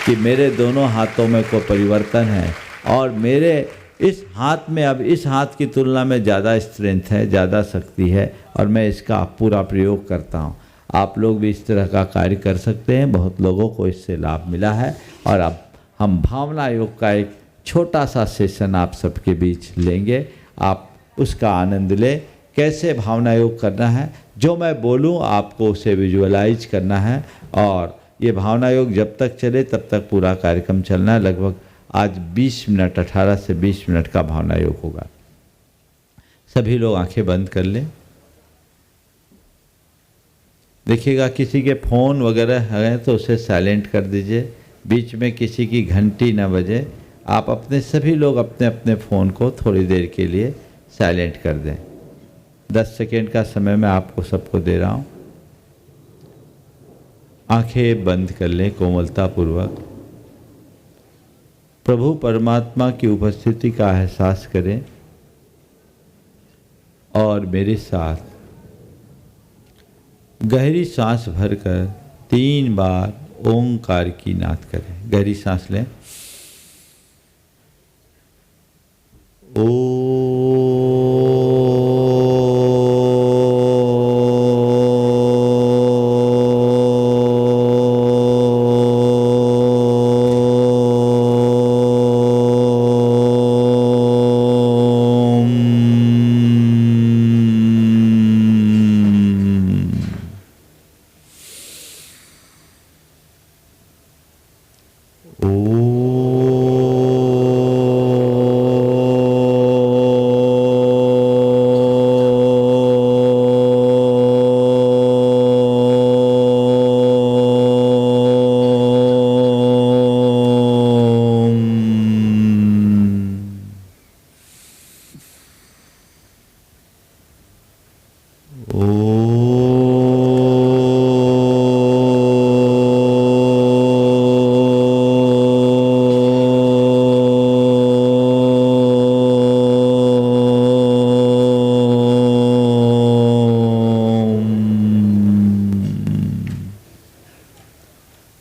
कि मेरे दोनों हाथों में कोई परिवर्तन है और मेरे इस हाथ में अब इस हाथ की तुलना में ज़्यादा स्ट्रेंथ है, ज़्यादा शक्ति है और मैं इसका पूरा प्रयोग करता हूँ। आप लोग भी इस तरह का कार्य कर सकते हैं। बहुत लोगों को इससे लाभ मिला है और अब हम भावना योग का एक छोटा सा सेशन आप सबके बीच लेंगे। आप उसका आनंद लें। कैसे भावना योग करना है, जो मैं बोलूँ आपको उसे विजुअलाइज करना है और ये भावना योग जब तक चले तब तक पूरा कार्यक्रम चलना है। लगभग आज 20 मिनट 18 से 20 मिनट का भावना योग होगा। सभी लोग आंखें बंद कर लें। देखिएगा किसी के फ़ोन वगैरह हैं तो उसे साइलेंट कर दीजिए। बीच में किसी की घंटी न बजे। आप अपने सभी लोग अपने अपने फ़ोन को थोड़ी देर के लिए साइलेंट कर दें। 10 सेकेंड का समय मैं आपको सबको दे रहा हूँ। आंखें बंद कर लें कोमलतापूर्वक। प्रभु परमात्मा की उपस्थिति का एहसास करें और मेरे साथ गहरी सांस भरकर 3 बार ओंकार की नाद करें। गहरी सांस लें। ओ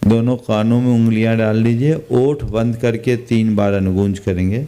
दोनों कानों में उंगलियां डाल लीजिए। ओठ बंद करके 3 बार अनुगूंज करेंगे।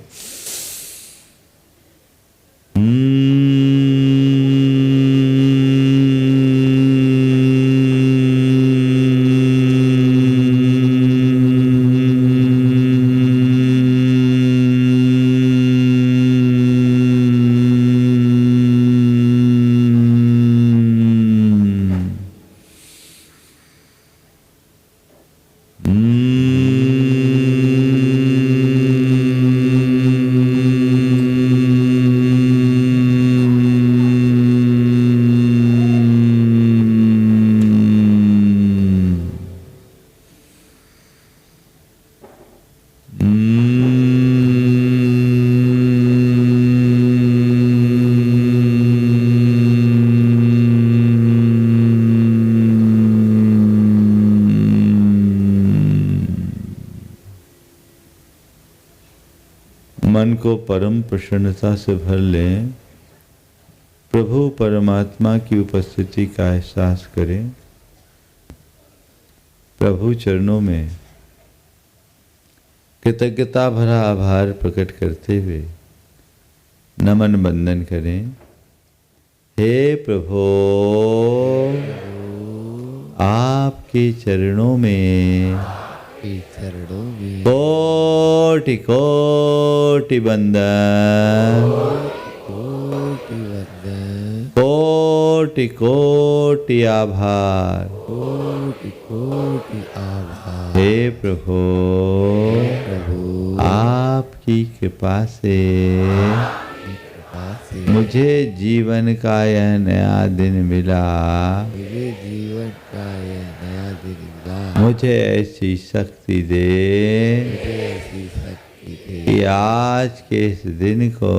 मन को परम प्रसन्नता से भर लें। प्रभु परमात्मा की उपस्थिति का एहसास करें। प्रभु चरणों में कृतज्ञता भरा आभार प्रकट करते हुए नमन बंदन करें। हे प्रभु, आपके चरणों में कोटि कोटि वंदन, कोटि कोटि आभार। हे प्रभु, आपकी कृपा से मुझे जीवन का यह नया दिन मिला। मुझे ऐसी शक्ति दे कि आज के इस दिन को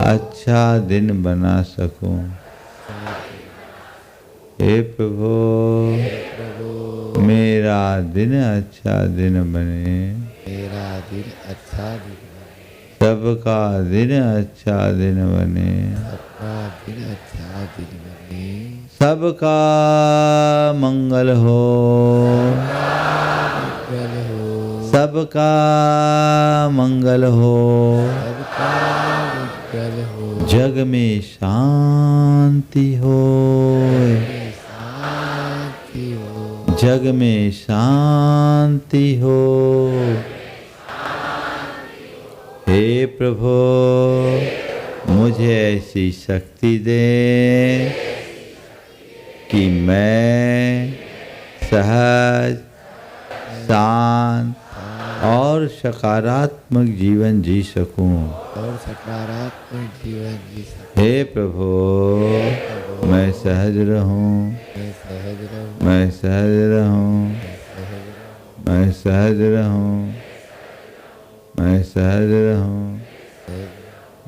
अच्छा दिन बना सकूं। हे प्रभु, मेरा दिन अच्छा दिन बने। सबका दिन अच्छा दिन बने। सबका मंगल हो। सबका मंगल हो। जग में शांति हो। जग में शांति हो। हे प्रभु, मुझे ऐसी शक्ति दे कि मैं सहज, शांत और सकारात्मक जीवन जी सकूं। हे प्रभु, मैं सहज रहूं। मैं सहज रहूं। मैं सहज रहूं। मैं सहज रहूं।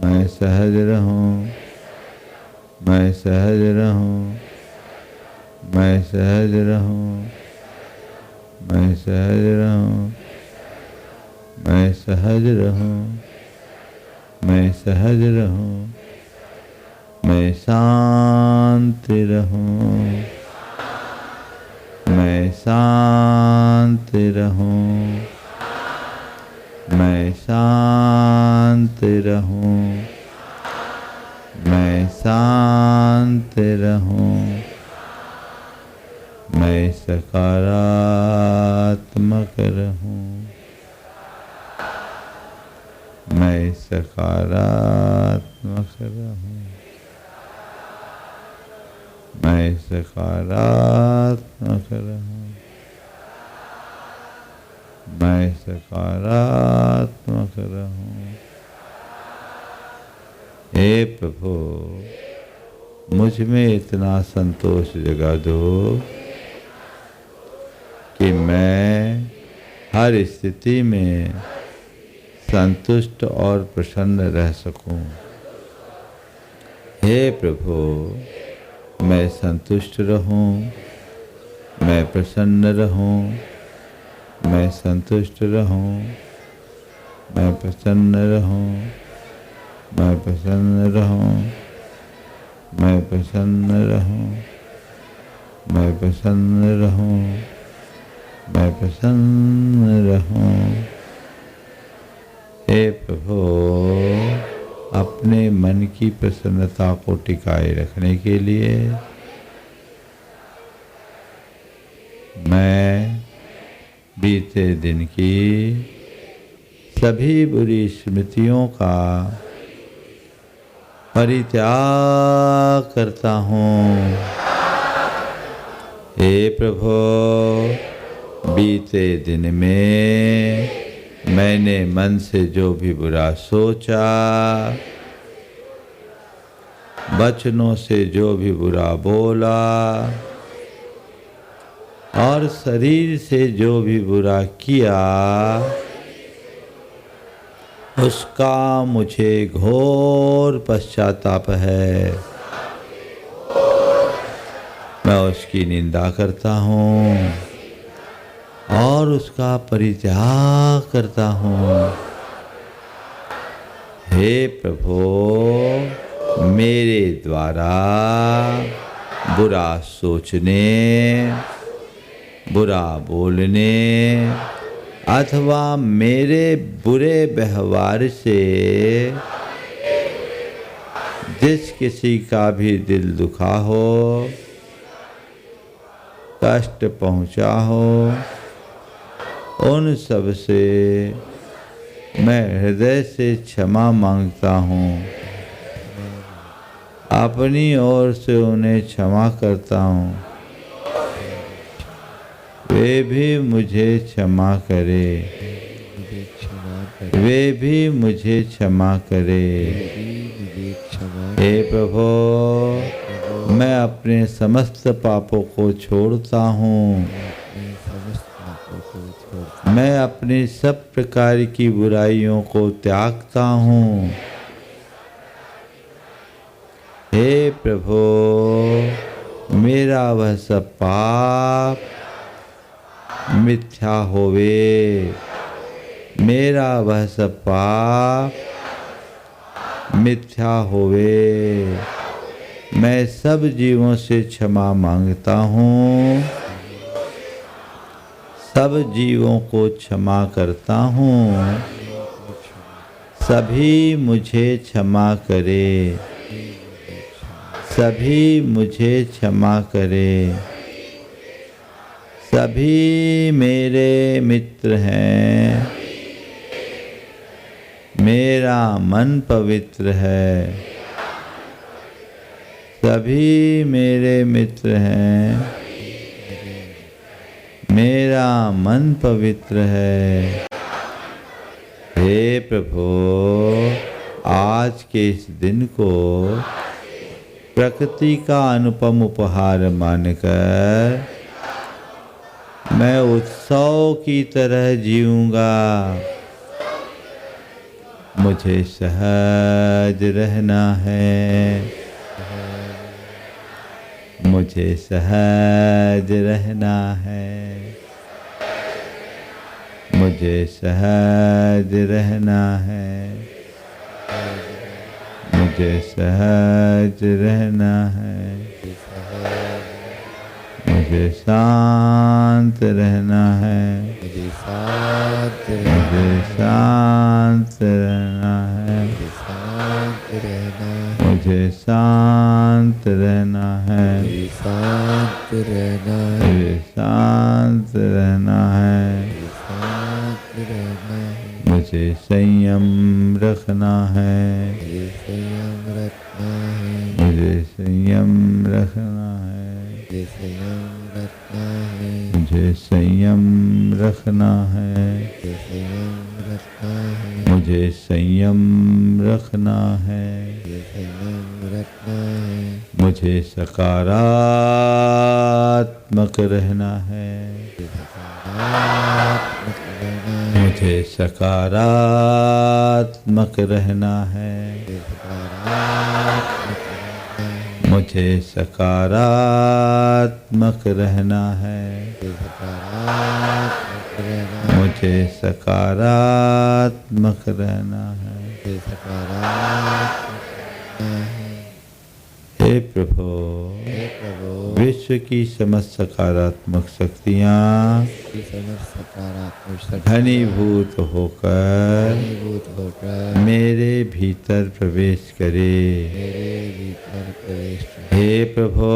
मैं सहज रहूं। मैं सहज रहूं। मैं सहज रहूं। मैं सहज रहूं। मैं सहज रहूं। मैं सहज रहूं। मैं शांत रहूं। मैं शांत रहूं। मैं शांत रहूं। मैं शांत रहूं। मैं सकारात्मक रहूं। मैं सकारात्मक रहूं। मैं सकारात्मक रहूं। मैं सकारात्मक रहूं। हे प्रभु, मुझ में इतना संतोष जगा दो कि मैं हर स्थिति में संतुष्ट और प्रसन्न रह सकूं। हे प्रभु, मैं संतुष्ट रहूं। मैं प्रसन्न रहूं। मैं संतुष्ट रहूं। मैं प्रसन्न रहूं। मैं प्रसन्न रहूं। मैं प्रसन्न रहूं। मैं प्रसन्न रहूं। मैं प्रसन्न रहूं। हे प्रभु, अपने मन की प्रसन्नता को टिकाए रखने के लिए मैं बीते दिन की सभी बुरी स्मृतियों का परित्याग करता हूँ। हे प्रभु, बीते दिन में मैंने मन से जो भी बुरा सोचा, वचनों से जो भी बुरा बोला और शरीर से जो भी बुरा किया, उसका मुझे घोर पश्चाताप है। मैं उसकी निंदा करता हूँ और और उसका परित्याग करता हूँ। हे प्रभु, मेरे द्वारा बुरा सोचने, बुरा बोलने अथवा मेरे बुरे व्यवहार से जिस किसी का भी दिल दुखा हो, कष्ट पहुंचा हो, उन सब से मैं हृदय से क्षमा मांगता हूँ। अपनी ओर से उन्हें क्षमा करता हूँ, वे भी मुझे क्षमा करे, वे भी मुझे क्षमा करे। हे प्रभु, मैं अपने समस्त पापों को छोड़ता हूँ, मैं अपनी सब प्रकार की बुराइयों को त्यागता हूँ। हे प्रभु, मेरा वह सब पाप मिथ्या होवे, मेरा वह सब पाप मिथ्या होवे। मैं सब जीवों से क्षमा मांगता हूँ, सब जीवों को क्षमा करता हूँ, सभी मुझे क्षमा करे, सभी मुझे क्षमा करे। सभी मेरे मित्र हैं, मेरा मन पवित्र है। सभी मेरे मित्र हैं, मेरा मन पवित्र है। हे प्रभु, आज के इस दिन को प्रकृति का अनुपम उपहार मानकर मैं उत्सव की तरह जीऊंगा। मुझे सहज रहना है, मुझे सहज रहना है, मुझे सहज रहना है, मुझे सहज रहना है, मुझे शांत रहना है, मुझे शांत रहना है, मुझे शांत रहना है, मुझे शांत रहना है, मुझे संयम रखना है, मुझे संयम रखना है, मुझे संयम रखना है, मुझे संयम रखना है, मुझे सकारात्मक रहना है, मुझे सकारात्मक रहना है, मुझे सकारात्मक रहना है, मुझे सकारात्मक रहना है। हे प्रभु, विश्व की समस्त सकारात्मक शक्तियाँ घनीभूत होकर मेरे भीतर प्रवेश करे। हे प्रभु,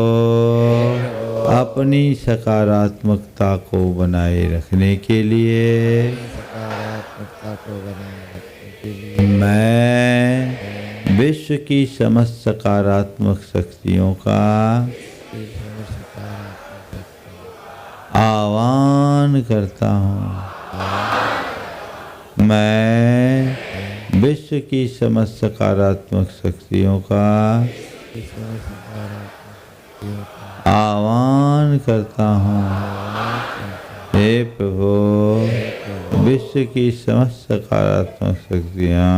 अपनी सकारात्मकता को बनाए रखने के लिए मैं विश्व की समस्त सकारात्मक शक्तियों का आह्वान करता हूँ। मैं विश्व की समस्त सकारात्मक शक्तियों का आह्वान करता हूँ। हे प्रभु, विश्व की समस्त सकारात्मक शक्तियाँ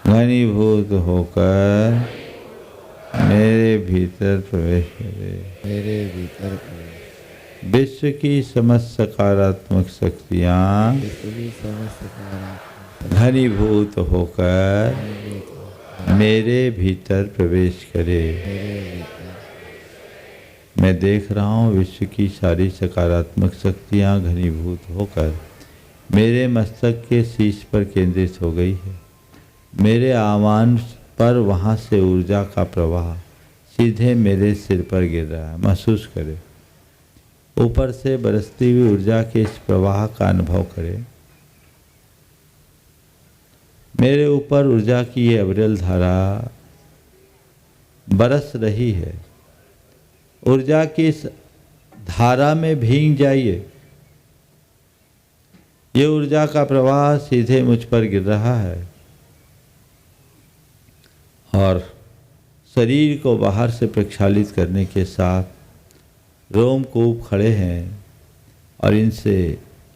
घनीभूत होकर मेरे भीतर प्रवेश करे, विश्व की समस्त सकारात्मक शक्तियाँ घनीभूत होकर मेरे भीतर प्रवेश करे। मैं देख रहा हूँ विश्व की सारी सकारात्मक शक्तियाँ घनीभूत होकर मेरे मस्तक के शीश पर केंद्रित हो गई है। मेरे आह्वान पर वहाँ से ऊर्जा का प्रवाह सीधे मेरे सिर पर गिर रहा है। महसूस करें, ऊपर से बरसती हुई ऊर्जा के इस प्रवाह का अनुभव करें। मेरे ऊपर ऊर्जा की ये अविरल धारा बरस रही है। ऊर्जा की इस धारा में भीग जाइए। ये ऊर्जा का प्रवाह सीधे मुझ पर गिर रहा है और शरीर को बाहर से प्रक्षालित करने के साथ रोमकूप खड़े हैं और इनसे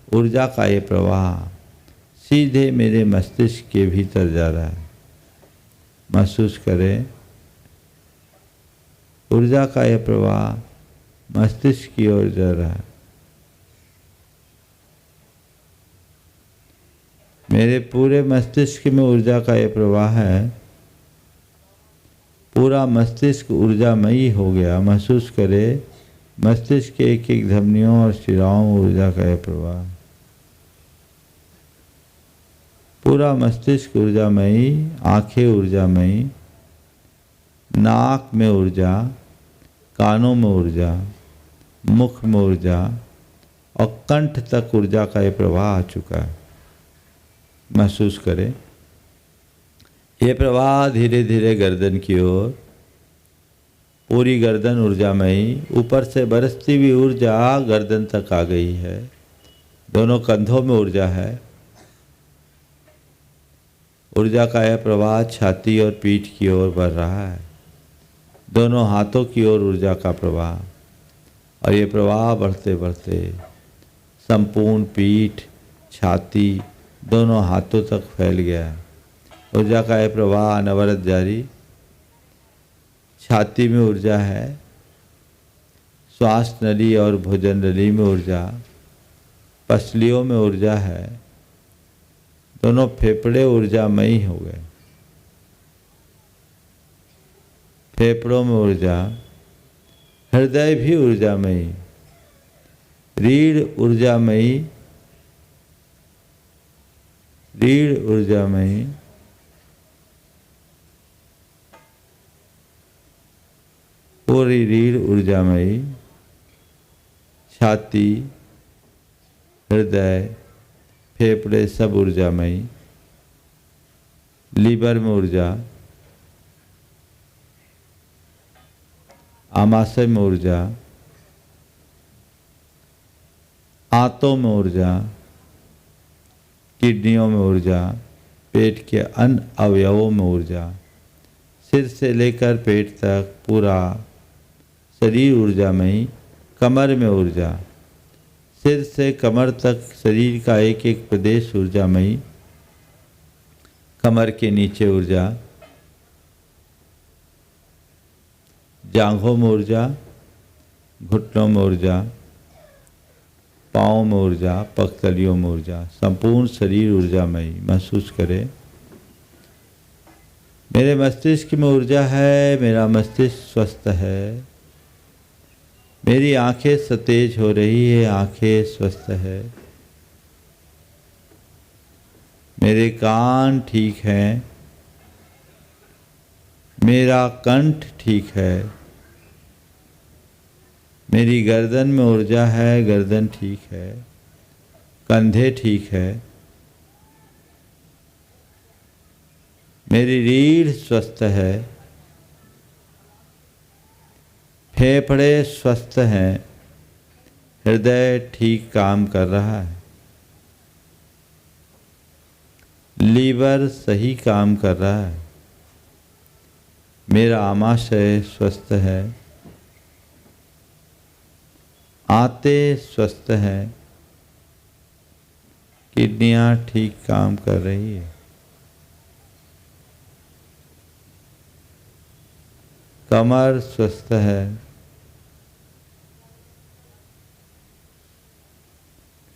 ऊर्जा का ये प्रवाह सीधे मेरे मस्तिष्क के भीतर जा रहा है। महसूस करें, ऊर्जा का यह प्रवाह मस्तिष्क की ओर जा रहा है। मेरे पूरे मस्तिष्क में ऊर्जा का यह प्रवाह है। पूरा मस्तिष्क ऊर्जामयी हो गया। महसूस करें, मस्तिष्क के एक एक धमनियों और शिराओं में ऊर्जा का यह प्रवाह। पूरा मस्तिष्क ऊर्जामयी, आंखें ऊर्जामयी, नाक में ऊर्जा, कानों में ऊर्जा, मुख में ऊर्जा और कंठ तक ऊर्जा का ये प्रवाह आ चुका है। महसूस करें, ये प्रवाह धीरे धीरे गर्दन की ओर, पूरी गर्दन ऊर्जामयी, ऊपर से बरसती हुई ऊर्जा गर्दन तक आ गई है। दोनों कंधों में ऊर्जा है। ऊर्जा का यह प्रवाह छाती और पीठ की ओर बढ़ रहा है। दोनों हाथों की ओर ऊर्जा का प्रवाह, और ये प्रवाह बढ़ते बढ़ते संपूर्ण पीठ, छाती, दोनों हाथों तक फैल गया है। ऊर्जा का यह प्रवाह अनवरत जारी। छाती में ऊर्जा है, श्वास नली और भोजन नली में ऊर्जा, पसलियों में ऊर्जा है। दोनों फेफड़े ऊर्जामयी हो गए। फेफड़ों में ऊर्जा, हृदय भी ऊर्जामयी, रीढ़ ऊर्जामयी, रीढ़ ऊर्जामयी, पूरी रीढ़ ऊर्जामयी, छाती, हृदय, फेफड़े सब ऊर्जामयी, लीवर में ऊर्जा, आमाशय में ऊर्जा, आंतों में ऊर्जा, किडनियों में ऊर्जा, पेट के अन्य अवयवों में ऊर्जा, सिर से लेकर पेट तक पूरा शरीर ऊर्जामयी, कमर में ऊर्जा, सिर से कमर तक शरीर का एक एक प्रदेश ऊर्जामयी, कमर के नीचे ऊर्जा, जांघों में ऊर्जा, घुटनों में ऊर्जा, पाँव में ऊर्जा, पगतलियों में ऊर्जा, संपूर्ण शरीर ऊर्जामयी। महसूस करें, मेरे मस्तिष्क में ऊर्जा है। मेरा मस्तिष्क स्वस्थ है। मेरी आंखें सतेज हो रही है, आंखें स्वस्थ है। मेरे कान ठीक हैं। मेरा कंठ ठीक है। मेरी गर्दन में ऊर्जा है, गर्दन ठीक है। कंधे ठीक है। मेरी रीढ़ स्वस्थ है। फेफड़े स्वस्थ हैं। हृदय ठीक काम कर रहा है। लीवर सही काम कर रहा है। मेरा आमाशय स्वस्थ है। आंते स्वस्थ हैं। किडनियां ठीक काम कर रही है। कमर स्वस्थ है।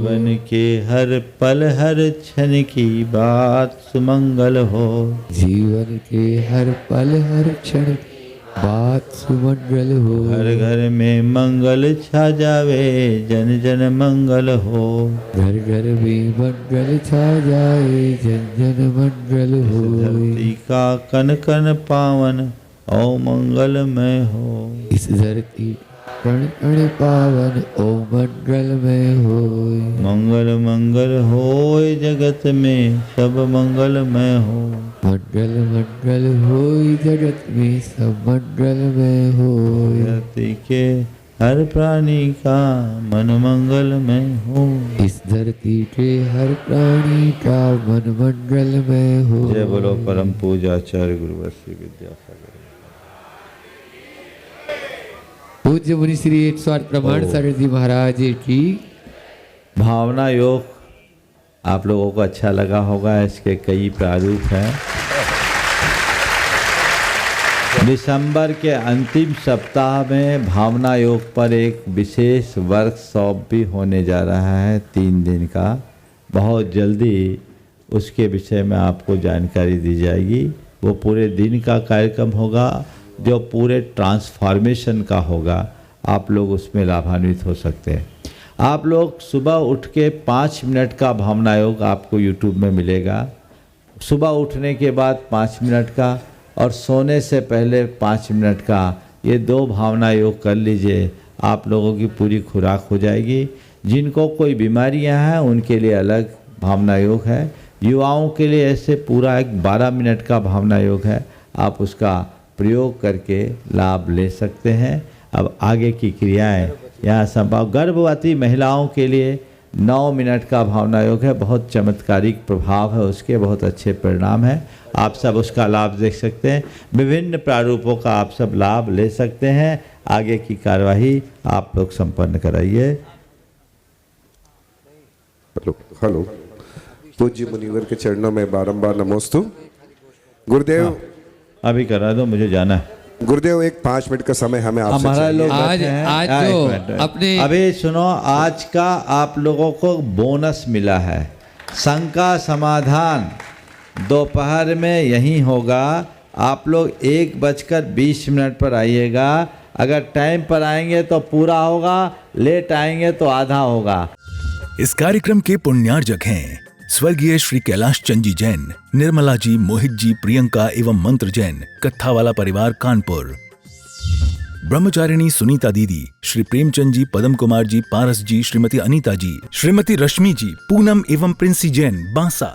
जीवन के हर पल हर क्षण की बात सुमंगल हो। जीवन के हर पल हर क्षण बात सुमंगल हो। हर घर में मंगल छा जावे जन जन मंगल हो। घर घर में मंगल छा जाए जन जन मंगल हो। धरती का कन कन पावन ओ मंगलमय हो। इस धरती कण कण पावन ओ मंगलमय हो। मंगल मंगल होय जगत में सब मंगलमय हो। मंगल मंगल होय जगत में सब मंगलमय हो। धरती के हर प्राणी का मन मंगलमय हो। इस धरती के हर प्राणी का मन मंगलमय हो। जय बोलो परम पूज्याचार्य गुरुवर श्री विद्यासागर। पूज्य मुनि श्री 108 प्रमाण सागर जी महाराज की भावना योग आप लोगों को अच्छा लगा होगा। इसके कई प्रारूप हैं। दिसंबर के अंतिम सप्ताह में भावना योग पर एक विशेष वर्कशॉप भी होने जा रहा है 3 दिन का। बहुत जल्दी उसके विषय में आपको जानकारी दी जाएगी। वो पूरे दिन का कार्यक्रम होगा जो पूरे ट्रांसफॉर्मेशन का होगा। आप लोग उसमें लाभान्वित हो सकते हैं। आप लोग सुबह उठ के 5 मिनट का भावना योग आपको यूट्यूब में मिलेगा। सुबह उठने के बाद 5 मिनट का और सोने से पहले 5 मिनट का, ये 2 भावना योग कर लीजिए। आप लोगों की पूरी खुराक हो जाएगी। जिनको कोई बीमारियां हैं उनके लिए अलग भावना योग है। युवाओं के लिए ऐसे पूरा एक 12 मिनट का भावना योग है। आप उसका प्रयोग करके लाभ ले सकते हैं। अब आगे की क्रियाएं यहाँ संभव। गर्भवती महिलाओं के लिए 9 मिनट का भावना योग है। बहुत चमत्कारिक प्रभाव है उसके, बहुत अच्छे परिणाम हैं। आप सब उसका लाभ देख सकते हैं। विभिन्न प्रारूपों का आप सब लाभ ले सकते हैं। आगे की कार्यवाही आप लोग संपन्न कराइए। Hello hello. पूज्य मुनिवर के चरणों में बारंबार नमोस्तु। गुरुदेव अभी करा दो, मुझे जाना है। गुरुदेव एक 5 मिनट का समय हमें आपसे हमारा चाहिए। लोग आज बैठे हैं। आज एक जो मिनट। अपने अभी सुनो, आज का आप लोगों को बोनस मिला है। शंका समाधान दोपहर में यहीं होगा। आप लोग 1:20 पर आइएगा। अगर टाइम पर आएंगे तो पूरा होगा, लेट आएंगे तो आधा होगा। इस कार्यक्रम के पुण्यार्जक हैं स्वर्गीय श्री कैलाश चंद जी जैन, निर्मला जी, मोहित जी, प्रियंका एवं मंत्र जैन, कत्थावाला परिवार कानपुर। ब्रह्मचारिणी सुनीता दीदी, श्री प्रेमचंद जी, पदम कुमार जी, पारस जी, श्रीमती अनीता जी, श्रीमती रश्मि जी, पूनम एवं प्रिंसी जैन, बांसा।